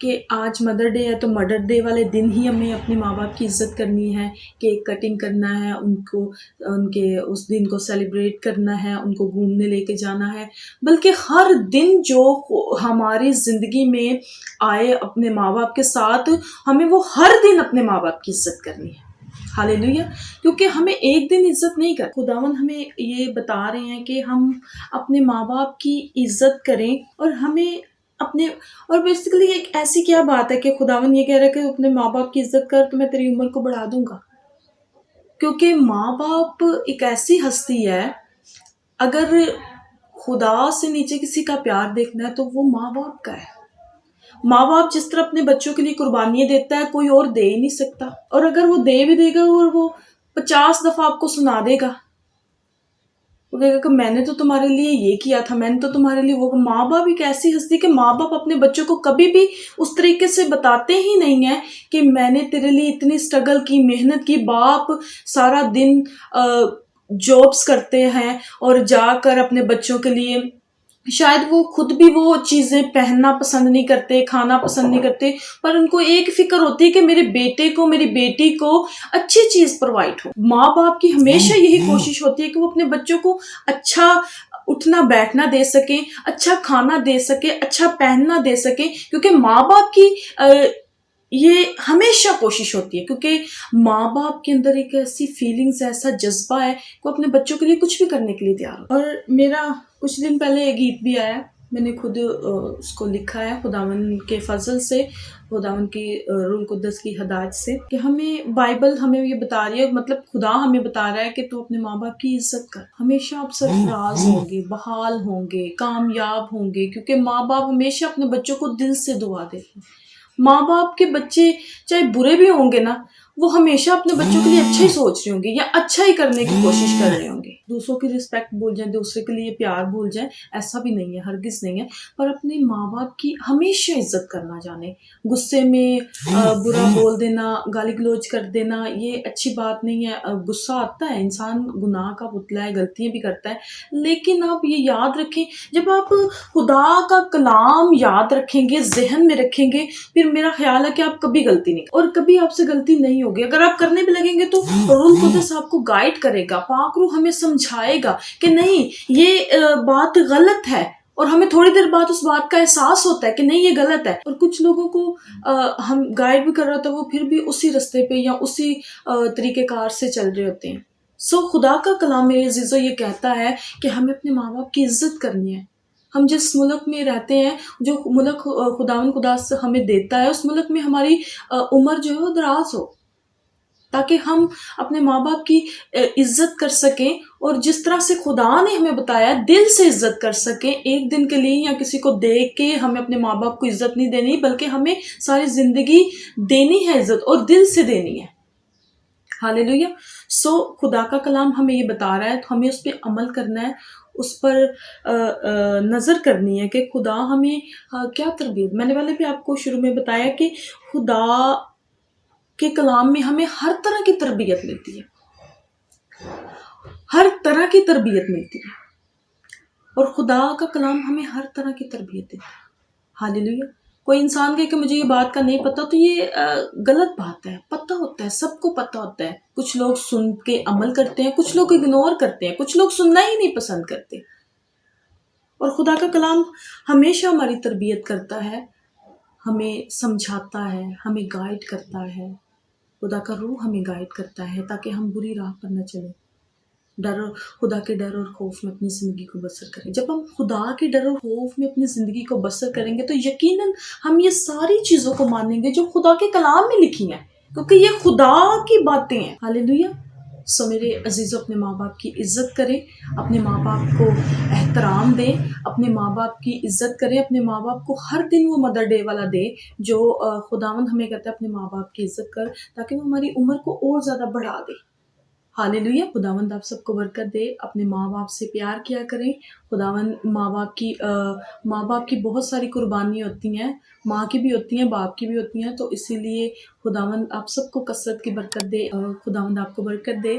کہ آج mother day ہے تو مدر ڈے والے دن ہی ہمیں اپنے ماں باپ کی عزت کرنی ہے، کیک کٹنگ کرنا ہے، ان کے اس دن کو سیلیبریٹ کرنا ہے، ان کو گھومنے لے کے جانا ہے، بلکہ ہر دن جو ہماری زندگی میں آئے اپنے ماں باپ کے ساتھ، ہمیں وہ ہر دن اپنے ماں باپ کی عزت کرنی ہے۔ ہاللیلویہ، کیونکہ ہمیں ایک دن عزت نہیں کر، خداوند ہمیں یہ بتا رہے ہیں کہ ہم اپنے ماں باپ کی عزت کریں، اور ہمیں اپنے، اور بیسیکلی ایک ایسی کیا بات ہے کہ خداوند یہ کہہ رہا ہے کہ اپنے ماں باپ کی عزت کر تو میں تیری عمر کو بڑھا دوں گا، کیونکہ ماں باپ ایک ایسی ہستی ہے، اگر خدا سے نیچے کسی کا پیار دیکھنا ہے تو وہ ماں باپ کا ہے۔ ماں باپ جس طرح اپنے بچوں کے لیے قربانیاں دیتا ہے کوئی اور دے ہی نہیں سکتا، اور اگر وہ دے بھی دے گا اور وہ 50 دفعہ آپ کو سنا دے گا، وہ کہے گا کہ میں نے تو تمہارے لیے یہ کیا تھا، میں نے تو تمہارے لیے وہ۔ ماں باپ ایک ایسی ہستی کہ ماں باپ اپنے بچوں کو کبھی بھی اس طریقے سے بتاتے ہی نہیں ہیں کہ میں نے تیرے لیے اتنی سٹرگل کی، محنت کی۔ باپ سارا دن جابس کرتے ہیں اور جا کر اپنے بچوں کے لیے، شاید وہ خود بھی وہ چیزیں پہننا پسند نہیں کرتے، کھانا پسند نہیں کرتے، پر ان کو ایک فکر ہوتی ہے کہ میرے بیٹے کو، میری بیٹی کو اچھی چیز پرووائڈ ہو۔ ماں باپ کی ہمیشہ یہی کوشش ہوتی ہے کہ وہ اپنے بچوں کو اچھا اٹھنا بیٹھنا دے سکیں، اچھا کھانا دے سکیں، اچھا پہننا دے سکیں، کیونکہ ماں باپ کی یہ ہمیشہ کوشش ہوتی ہے، کیونکہ ماں باپ کے اندر ایک ایسی فیلنگز، ایسا جذبہ ہے کہ وہ اپنے بچوں کے لیے کچھ بھی کرنے کے لیے تیار ہو۔ اور میرا کچھ دن پہلے ایک گیت بھی آیا، میں نے خود اس کو لکھا ہے خداوند کے فضل سے، خداوند کی روح القدس کی ہدایت سے، کہ ہمیں بائبل ہمیں یہ بتا رہی ہے، مطلب خدا ہمیں بتا رہا ہے کہ تو اپنے ماں باپ کی عزت کر، ہمیشہ آپ سرفراز ہوں گے، بحال ہوں گے، کامیاب ہوں گے، کیونکہ ماں باپ ہمیشہ اپنے بچوں کو دل سے دعا دیتے ہیں۔ ماں باپ کے بچے چاہے برے بھی ہوں گے نا، وہ ہمیشہ اپنے بچوں کے لیے اچھا ہی سوچ رہے ہوں گے، یا اچھا ہی کرنے کی کوشش کر رہے ہوں گے۔ دوسروں کی رسپیکٹ بھول جائیں، دوسرے کے لیے پیار بھول جائیں، ایسا بھی نہیں ہے، ہرگز نہیں ہے، پر اپنے ماں باپ کی ہمیشہ عزت کرنا جانے۔ غصے میں برا بول دینا، گالی گلوچ کر دینا، یہ اچھی بات نہیں ہے۔ غصہ آتا ہے، انسان گناہ کا پتلا ہے، غلطیاں بھی کرتا ہے، لیکن آپ یہ یاد رکھیں، جب آپ خدا کا کلام یاد رکھیں گے، ذہن میں رکھیں گے، پھر میرا خیال ہے کہ آپ کبھی غلطی نہیں، اور کبھی آپ سے غلطی نہیں ہوگی۔ اگر آپ کرنے بھی لگیں گے تو روح القدس آپ کو گائیڈ کرے گا، پاک روح ہمیں سمجھائے گا کہ نہیں یہ بات غلط ہے، اور ہمیں تھوڑی دیر بعد اس بات کا احساس ہوتا ہے کہ نہیں یہ غلط ہے۔ اور کچھ لوگوں کو ہم گائیڈ بھی کر رہا تھا، وہ پھر بھی اسی رستے پہ یا اسی طریقہ کار سے چل رہے ہوتے ہیں۔ خدا کا کلام میرے عزیزو یہ کہتا ہے کہ ہمیں اپنے ماں باپ کی عزت کرنی ہے۔ ہم جس ملک میں رہتے ہیں، جو ملک خداوند خدا سے ہمیں دیتا ہے، اس ملک میں ہماری عمر جو ہے وہ دراز ہو، تاکہ ہم اپنے ماں باپ کی عزت کر سکیں، اور جس طرح سے خدا نے ہمیں بتایا دل سے عزت کر سکیں۔ ایک دن کے لیے یا کسی کو دیکھ کے ہمیں اپنے ماں باپ کو عزت نہیں دینی، بلکہ ہمیں ساری زندگی دینی ہے عزت، اور دل سے دینی ہے۔ ہاللیلویہ۔ خدا کا کلام ہمیں یہ بتا رہا ہے، تو ہمیں اس پہ عمل کرنا ہے، اس پر نظر کرنی ہے کہ خدا ہمیں کیا تربیت۔ میں نے پہلے بھی آپ کو شروع میں بتایا کہ خدا کے کلام میں ہمیں ہر طرح کی تربیت ملتی ہے، ہر طرح کی تربیت ملتی ہے، اور خدا کا کلام ہمیں ہر طرح کی تربیت دیتا ہے۔ ہاللیلویہ۔ کوئی انسان کہے کہ مجھے یہ بات کا نہیں پتا، تو یہ غلط بات ہے۔ پتہ ہوتا ہے، سب کو پتہ ہوتا ہے۔ کچھ لوگ سن کے عمل کرتے ہیں، کچھ لوگ اگنور کرتے ہیں، کچھ لوگ سننا ہی نہیں پسند کرتے، اور خدا کا کلام ہمیشہ ہماری تربیت کرتا ہے، ہمیں سمجھاتا ہے، ہمیں گائیڈ کرتا ہے۔ خدا کا روح ہمیں گائیڈ کرتا ہے تاکہ ہم بری راہ پر نہ چلیں، خدا کے ڈر اور خوف میں اپنی زندگی کو بسر کریں۔ جب ہم خدا کے ڈر اور خوف میں اپنی زندگی کو بسر کریں گے تو یقیناً ہم یہ ساری چیزوں کو مانیں گے جو خدا کے کلام میں لکھی ہیں، کیونکہ یہ خدا کی باتیں ہیں۔ ہاللیلویہ۔ میرے عزیزوں، اپنے ماں باپ کی عزت کریں، اپنے ماں باپ کو احترام دیں، اپنے ماں باپ کی عزت کریں، اپنے ماں باپ کو ہر دن وہ مدر ڈے والا دے جو خداوند ہمیں کہتا ہے اپنے ماں باپ کی عزت کر، تاکہ وہ ہماری عمر کو اور زیادہ بڑھا دے۔ ہاللیلویہ۔ خداوند آپ سب کو برکت دے، اپنے ماں باپ سے پیار کیا کریں۔ خداوند ماں باپ کی بہت ساری قربانیاں ہوتی ہیں، ماں کی بھی ہوتی ہیں، باپ کی بھی ہوتی ہیں، تو اسی لیے خداوند آپ سب کو کثرت کی برکت دے، خداوند آپ کو برکت دے۔